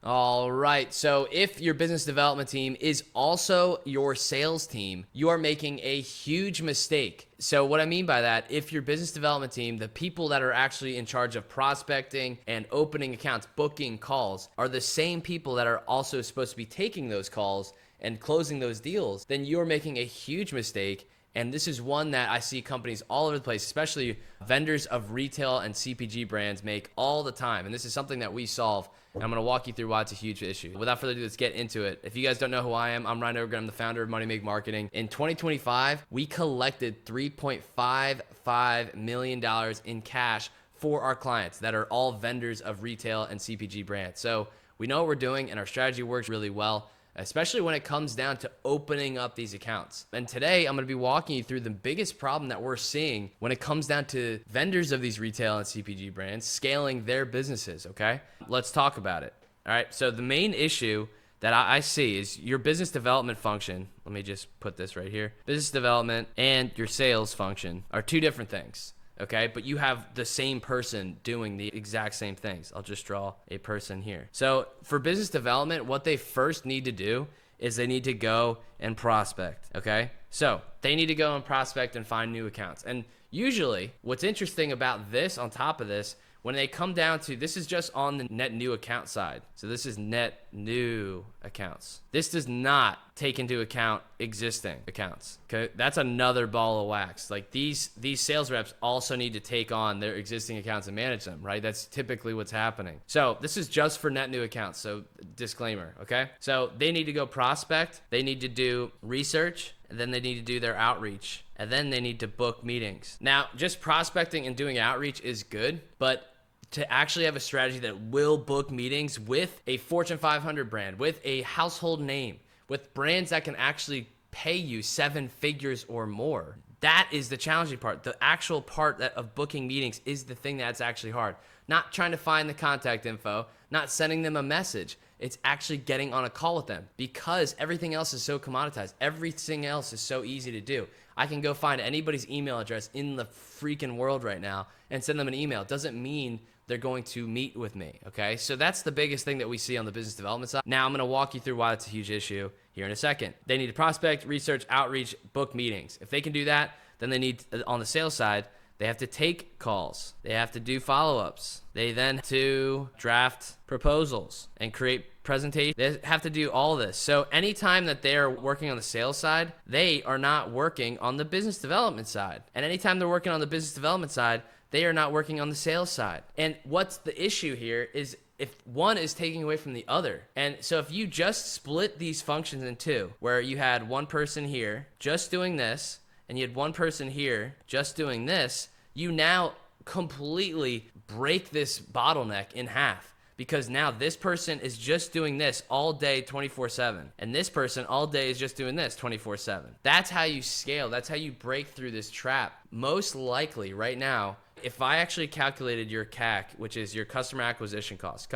All right. So if your business development team is also your sales team, you are making a huge mistake. So what I mean by that, if your business development team, the people that are actually in charge of prospecting and opening accounts, booking calls, are the same people that are also supposed to be taking those calls and closing those deals, then you're making a huge mistake. And this is one that I see companies all over the place, especially vendors of retail and CPG brands make all the time. And this is something that we solve. And I'm going to walk you through why it's a huge issue. Without further ado, let's get into it. If you guys don't know who I am, I'm Ryan Overgren. I'm the founder of Money Make Marketing. In 2025, we collected $3.55 million in cash for our clients that are all vendors of retail and CPG brands. So we know what we're doing and our strategy works really well, especially when it comes down to opening up these accounts. And today I'm going to be walking you through the biggest problem that we're seeing when it comes down to vendors of these retail and CPG brands scaling their businesses, okay? Let's talk about it. All right, so the main issue that I see is your business development function. Let me just put this right here. Business development and your sales function are two different things. Okay, but you have the same person doing the exact same things. I'll just draw a person here. So for business development, what they first need to do is they need to go and prospect, okay? So they need to go and prospect and find new accounts. And usually what's interesting about this on top of this, when they come down to, this is just on the net new account side. So this is net new accounts. This does not take into account existing accounts. Okay, that's another ball of wax. Like these sales reps also need to take on their existing accounts and manage them, right? That's typically what's happening. So this is just for net new accounts. So disclaimer, okay? So they need to go prospect, they need to do research, and then they need to do their outreach, and then they need to book meetings. Now, just prospecting and doing outreach is good, but to actually have a strategy that will book meetings with a Fortune 500 brand, with a household name, with brands that can actually pay you 7 figures or more. That is the challenging part. The actual part of booking meetings is the thing that's actually hard. Not trying to find the contact info, not sending them a message. It's actually getting on a call with them because everything else is so commoditized. Everything else is so easy to do. I can go find anybody's email address in the freaking world right now and send them an email. It doesn't mean they're going to meet with me, okay? So that's the biggest thing that we see on the business development side. Now I'm gonna walk you through why it's a huge issue here in a second. They need to prospect, research, outreach, book meetings. If they can do that, then they need, on the sales side, they have to take calls. They have to do follow-ups. They then have to draft proposals and create presentations. They have to do all this. So anytime that they're working on the sales side, they are not working on the business development side. And anytime they're working on the business development side, they are not working on the sales side. And what's the issue here is if one is taking away from the other. And so if you just split these functions in two, where you had one person here just doing this, and you had one person here just doing this, you now completely break this bottleneck in half. Because now this person is just doing this all day 24/7. And this person all day is just doing this 24/7. That's how you scale. That's how you break through this trap. Most likely right now, if I actually calculated your CAC, which is your customer acquisition cost,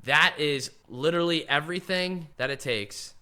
that is literally everything that it takes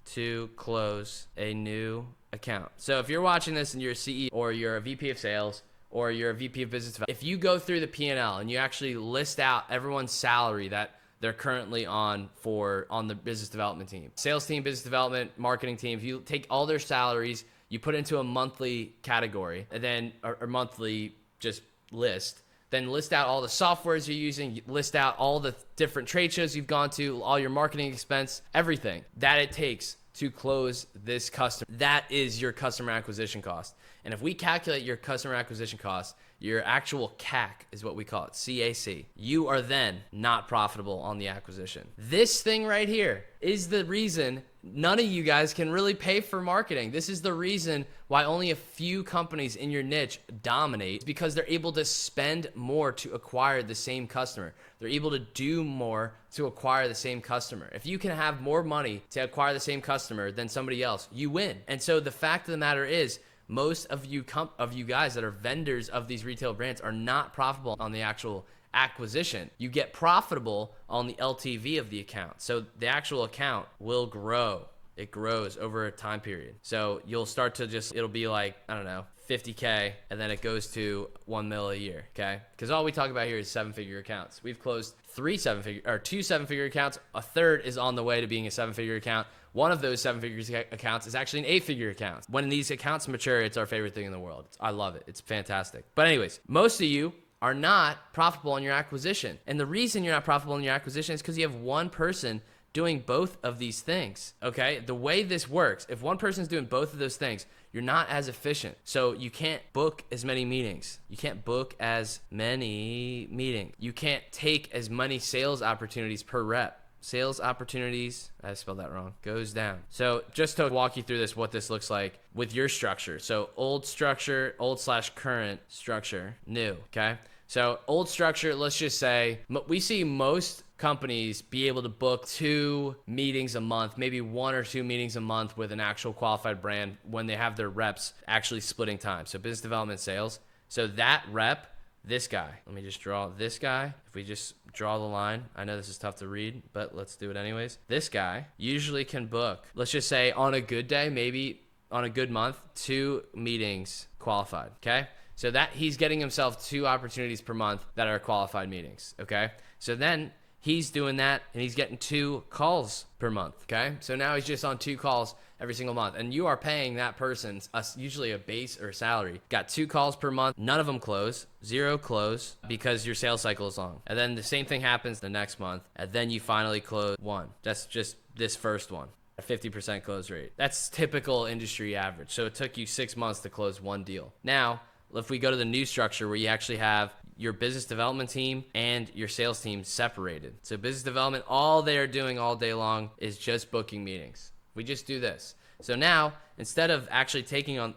to close a new account. So if you're watching this and you're a CEO or you're a VP of sales, or you're a VP of business development, if you go through the P&L and you actually list out everyone's salary that they're currently on the business development team, sales team, business development, marketing team, if you take all their salaries, you put into a monthly category, and then or monthly just list, then list out all the softwares you're using, list out all the different trade shows you've gone to, all your marketing expense, everything that it takes to close this customer. That is your customer acquisition cost. And if we calculate your customer acquisition cost, your actual CAC is what we call it, CAC. You are then not profitable on the acquisition. This thing right here is the reason none of you guys can really pay for marketing. This is the reason why only a few companies in your niche dominate, because they're able to spend more to acquire the same customer. They're able to do more to acquire the same customer. If you can have more money to acquire the same customer than somebody else, you win. And so the fact of the matter is, most of you guys that are vendors of these retail brands are not profitable on the actual acquisition. You get profitable on the LTV of the account. So the actual account will grow. It grows over a time period. So you'll start to it'll be like, I don't know, 50K, and then it goes to 1 mil a year, okay? Because all we talk about here is 7-figure accounts. We've closed two 7-figure accounts. A third is on the way to being a 7-figure account. One of those 7-figure accounts is actually an 8-figure account. When these accounts mature, it's our favorite thing in the world. I love it. It's fantastic. But anyways, most of you are not profitable in your acquisition. And the reason you're not profitable in your acquisition is because you have one person doing both of these things, okay? The way this works, if one person's doing both of those things, you're not as efficient. So you can't book as many meetings. You can't book as many meetings. You can't take as many sales opportunities per rep. Sales opportunities, I spelled that wrong, goes down. So just to walk you through this, what this looks like with your structure. So old structure, old/current structure, new, okay? So old structure, let's just say, we see most companies be able to book 2 meetings a month, maybe 1 or 2 meetings a month with an actual qualified brand when they have their reps actually splitting time. So business development, sales. So that rep, this guy, let me just draw this guy. If we just draw the line, I know this is tough to read, but let's do it anyways. This guy usually can book, let's just say on a good day, maybe on a good month, 2 meetings qualified, okay? So that he's getting himself 2 opportunities per month that are qualified meetings, okay? So then he's doing that and he's getting 2 calls per month, okay? So now he's just on 2 calls every single month, and you are paying that person usually a base or salary. Got 2 calls per month, none of them close, 0 close because your sales cycle is long. And then the same thing happens the next month, and then you finally close 1. That's just this first one. A 50% close rate. That's typical industry average. So it took you 6 months to close 1 deal. Now, if we go to the new structure where you actually have your business development team and your sales team separated. So business development, all they're doing all day long is just booking meetings. We just do this. So now, instead of actually taking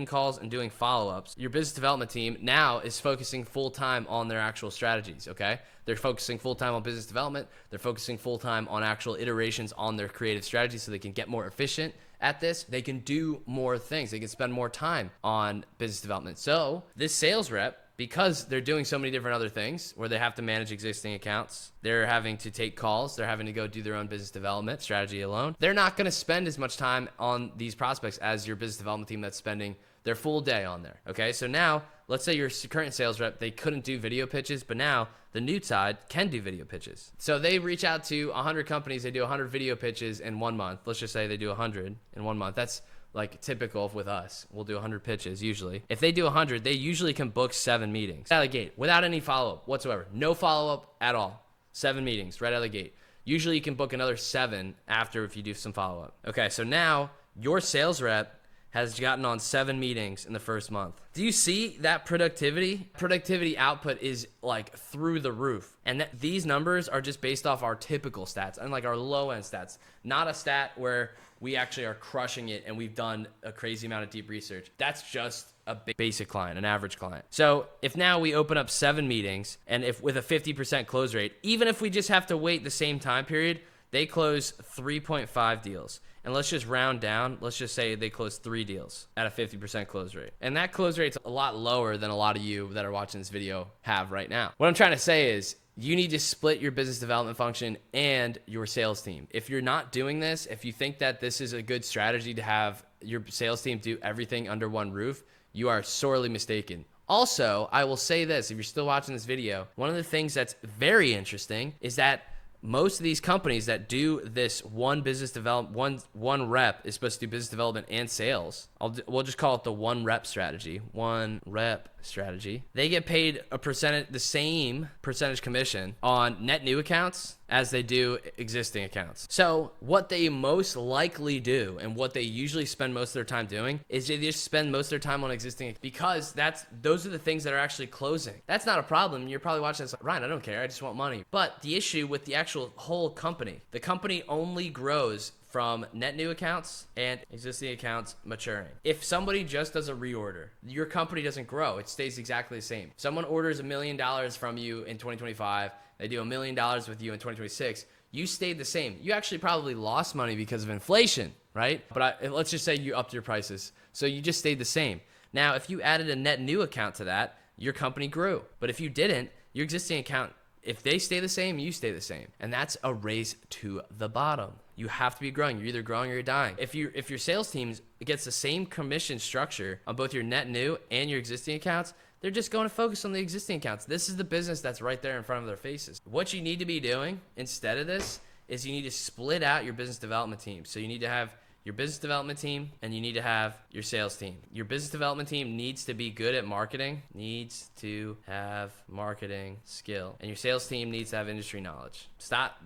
calls and doing follow-ups, your business development team now is focusing full-time on their actual strategies, okay? They're focusing full-time on business development. They're focusing full-time on actual iterations on their creative strategies so they can get more efficient at this. They can do more things. They can spend more time on business development. So this sales rep, because they're doing so many different other things where they have to manage existing accounts, they're having to take calls, they're having to go do their own business development strategy alone. They're not going to spend as much time on these prospects as your business development team that's spending their full day on there. Okay, so now let's say your current sales rep, they couldn't do video pitches, but now the new side can do video pitches. So they reach out to 100 companies, they do 100 video pitches in 1 month. Let's just say they do 100 in 1 month. That's like typical with us. We'll do 100 pitches usually. If they do 100, they usually can book 7 meetings out of the gate without any follow-up whatsoever. No follow-up at all. 7 meetings right out of the gate. Usually you can book another 7 after if you do some follow-up. Okay, so now your sales rep has gotten on 7 meetings in the first month. Do you see that productivity? Productivity output is like through the roof. And these numbers are just based off our typical stats and like our low end stats, not a stat where we actually are crushing it and we've done a crazy amount of deep research. That's just a basic client, an average client. So if now we open up 7 meetings and if with a 50% close rate, even if we just have to wait the same time period, they close 3.5 deals. And let's just round down. Let's just say they close 3 deals at a 50% close rate. And that close rate's a lot lower than a lot of you that are watching this video have right now. What I'm trying to say is you need to split your business development function and your sales team. If you're not doing this, if you think that this is a good strategy to have your sales team do everything under one roof, you are sorely mistaken. Also, I will say this, if you're still watching this video, one of the things that's very interesting is that most of these companies that do this one business development, one rep is supposed to do business development and sales. We'll just call it the 1 rep strategy. 1 rep strategy. They get paid the same percentage commission on net new accounts as they do existing accounts. So what they most likely do and what they usually spend most of their time doing is they just spend most of their time on existing because those are the things that are actually closing. That's not a problem. You're probably watching this like, Ryan, I don't care. I just want money. But the issue with the actual whole company, the company only grows from net new accounts and existing accounts maturing. If somebody just does a reorder, your company doesn't grow. It stays exactly the same. Someone orders $1 million from you in 2025. They do $1 million with you in 2026. You stayed the same. You actually probably lost money because of inflation, right? But let's just say you upped your prices. So you just stayed the same. Now, if you added a net new account to that, your company grew. But if you didn't, your existing account If they stay the same, you stay the same. And that's a race to the bottom. You have to be growing. You're either growing or you're dying. If your sales team gets the same commission structure on both your net new and your existing accounts, they're just going to focus on the existing accounts. This is the business that's right there in front of their faces. What you need to be doing instead of this is you need to split out your business development team. So you need to have your business development team and you need to have your sales team. Your business development team needs to be good at marketing, needs to have marketing skill, and your sales team needs to have industry knowledge.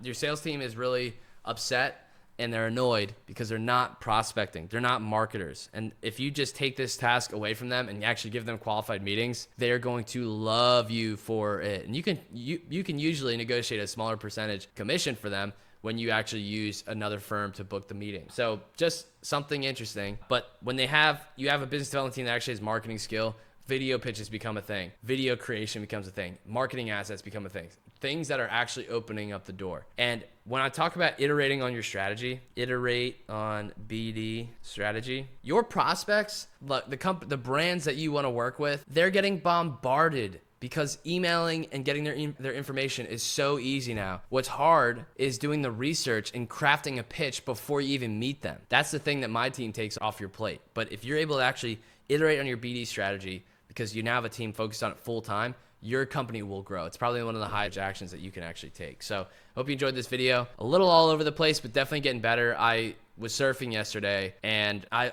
Your sales team is really upset and they're annoyed because they're not prospecting. They're not marketers. And if you just take this task away from them and actually give them qualified meetings, they're going to love you for it. And you can usually negotiate a smaller percentage commission for them when you actually use another firm to book the meeting. So just something interesting. But when you have a business development team that actually has marketing skill, video pitches become a thing. Video creation becomes a thing. Marketing assets become a thing. Things that are actually opening up the door. And when I talk about iterating on your strategy, iterate on BD strategy, your prospects, the brands that you want to work with, they're getting bombarded because emailing and getting their information is so easy now. What's hard is doing the research and crafting a pitch before you even meet them. That's the thing that my team takes off your plate. But if you're able to actually iterate on your BD strategy because you now have a team focused on it full time, your company will grow. It's probably one of the highest actions that you can actually take. So hope you enjoyed this video. A little all over the place, but definitely getting better. I was surfing yesterday and I'm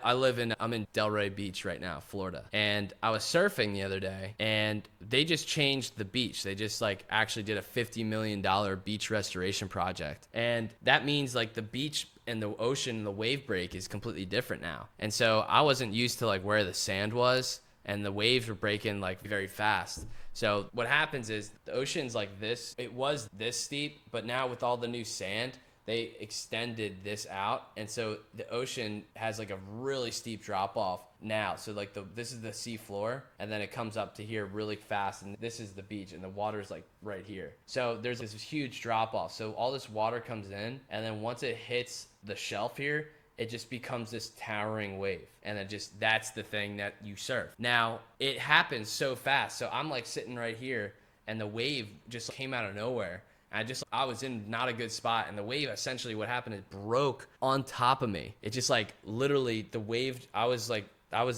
in Delray Beach right now, Florida. And I was surfing the other day and they just changed the beach. They just actually did a $50 million beach restoration project. And that means the beach and the ocean and the wave break is completely different now. And so I wasn't used to where the sand was and the waves were breaking very fast. So what happens is the ocean's like this. It was this steep, but now with all the new sand, they extended this out. And so the ocean has a really steep drop off now. So this is the sea floor and then it comes up to here really fast. And this is the beach and the water's right here. So there's this huge drop off. So all this water comes in and then once it hits the shelf here, it just becomes this towering wave. And then that's the thing that you surf. Now, it happens so fast. So I'm sitting right here and the wave just came out of nowhere. And I was in not a good spot. And the wave, essentially what happened, it broke on top of me. It just literally the wave, I was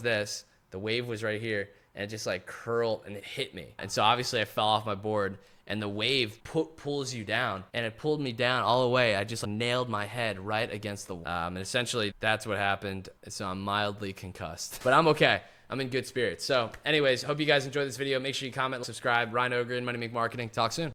this, the wave was right here and it just curled and it hit me. And so obviously I fell off my board and the wave pulls you down and it pulled me down all the way. I just nailed my head right against the wall. And essentially that's what happened. So I'm mildly concussed, but I'm okay. I'm in good spirits. So anyways, hope you guys enjoyed this video. Make sure you comment, subscribe. Ryan Ogren, Money Make Marketing. Talk soon.